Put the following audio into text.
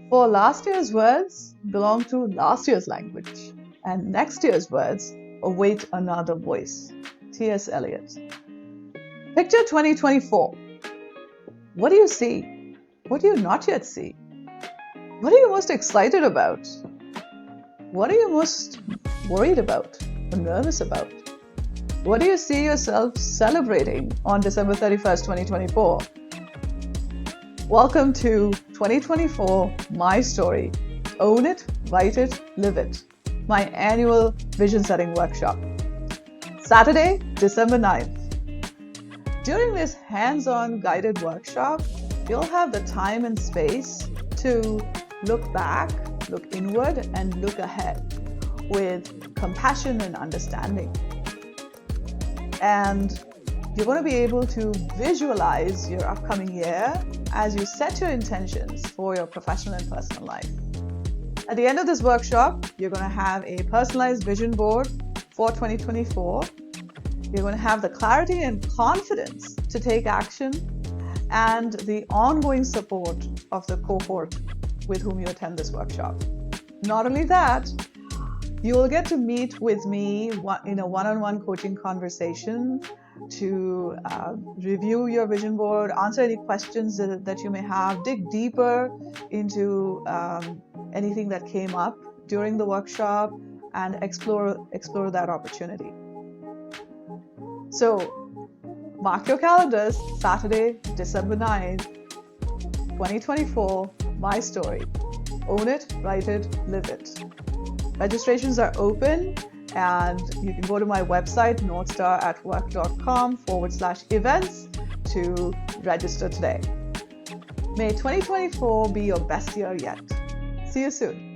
For last year's words belong to last year's language, and next year's words await another voice. T.S. Eliot. Picture 2024. What do you see? What do you not yet see? What are you most excited about? What are you most worried about or nervous about? What do you see yourself celebrating on December 31st, 2024? Welcome to 2024 My Story. Own it, write it, live it. My annual vision setting workshop. Saturday, December 9th. During this hands-on guided workshop, you'll have the time and space to look back, look inward, and look ahead with compassion and understanding. And you're going to be able to visualize your upcoming year as you set your intentions for your professional and personal life. At the end of this workshop, you're going to have a personalized vision board for 2024. You're going to have the clarity and confidence to take action and the ongoing support of the cohort with whom you attend this workshop. Not only that, you will get to meet with me in a one-on-one coaching conversation to review your vision board, answer any questions that you may have, dig deeper into anything that came up during the workshop, and explore that opportunity. So mark your calendars, Saturday, December 9th, 2024, My Story. Own it, write it, live it. Registrations are open, and you can go to my website, northstaratwork.com/events to register today. May 2024 be your best year yet. See you soon.